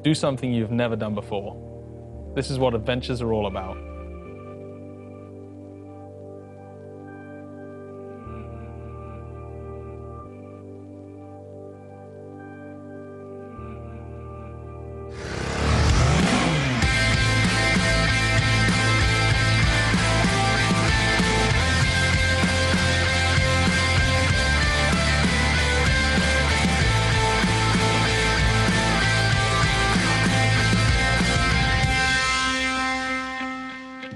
Do something you've never done before. This is what adventures are all about.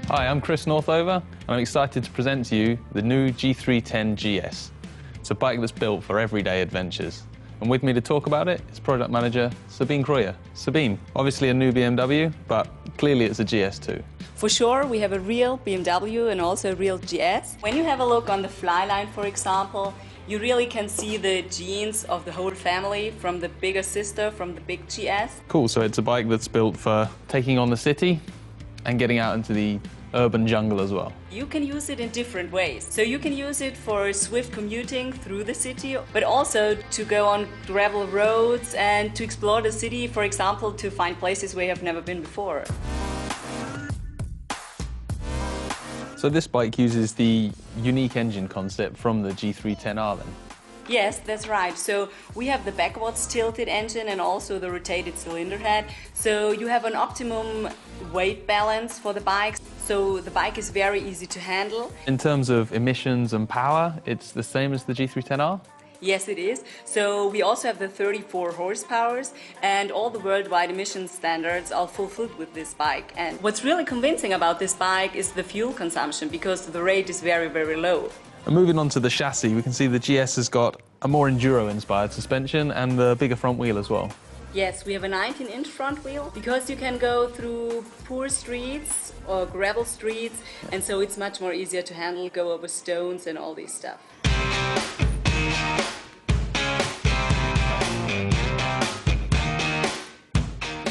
Hi, I'm Chris Northover, and I'm excited to present to you the new G310GS. It's a bike that's built for everyday adventures. And with me to talk about it is product manager Sabine Kreuer. Sabine, obviously a new BMW, but clearly it's a GS too. For sure, we have a real BMW and also a real GS. When you have a look on the flyline, for example, you really can see the genes of the whole family, from the bigger sister, from the big GS. Cool, so it's a bike that's built for taking on the city and getting out into the urban jungle as well. You can use it in different ways. So you can use it for swift commuting through the city, but also to go on gravel roads and to explore the city, for example, to find places where you have never been before. So this bike uses the unique engine concept from the G310R then? Yes, that's right. So we have the backwards tilted engine and also the rotated cylinder head. So you have an optimum weight balance for the bike. So the bike is very easy to handle. In terms of emissions and power, it's the same as the G310R? Yes, it is. So we also have the 34 horsepowers, and all the worldwide emission standards are fulfilled with this bike. And what's really convincing about this bike is the fuel consumption, because the rate is very, very low. And moving on to the chassis, we can see the GS has got a more enduro-inspired suspension and the bigger front wheel as well. Yes, we have a 19-inch front wheel, because you can go through poor streets or gravel streets, and so it's much more easier to handle, go over stones and all this stuff.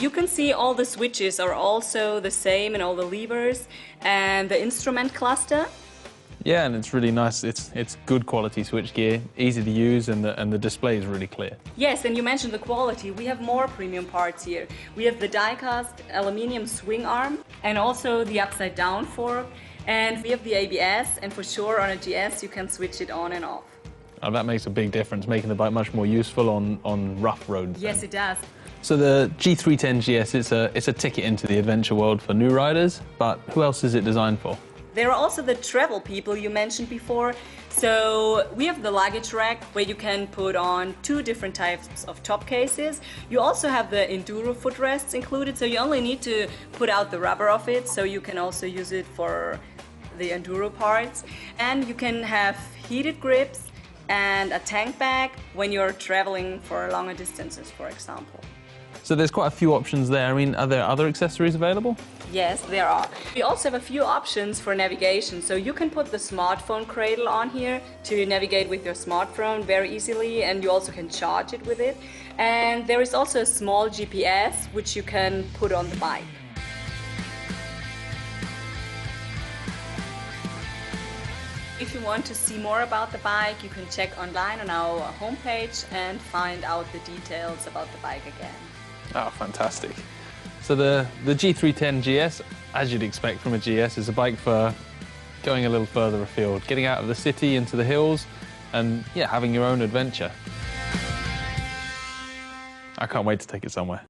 You can see all the switches are also the same, and all the levers and the instrument cluster. Yeah, and it's really nice. It's good quality switchgear, easy to use, and the display is really clear. Yes, and you mentioned the quality. We have more premium parts here. We have the die-cast aluminium swing arm and also the upside-down fork. And we have the ABS, and for sure on a GS you can switch it on and off. Oh, that makes a big difference, making the bike much more useful on rough roads. Yes, it does. So the G310GS, it's a ticket into the adventure world for new riders, but who else is it designed for? There are also the travel people you mentioned before. So we have the luggage rack where you can put on 2 different types of top cases. You also have the enduro footrests included, so you only need to put out the rubber of it, so you can also use it for the enduro parts. And you can have heated grips and a tank bag when you're traveling for longer distances, for example. So there's quite a few options there. I mean, are there other accessories available? Yes, there are. We also have a few options for navigation. So you can put the smartphone cradle on here to navigate with your smartphone very easily, and you also can charge it with it. And there is also a small GPS which you can put on the bike. If you want to see more about the bike, you can check online on our homepage and find out the details about the bike again. Oh, fantastic. So the G310GS, as you'd expect from a GS, is a bike for going a little further afield, getting out of the city into the hills and, yeah, having your own adventure. I can't wait to take it somewhere.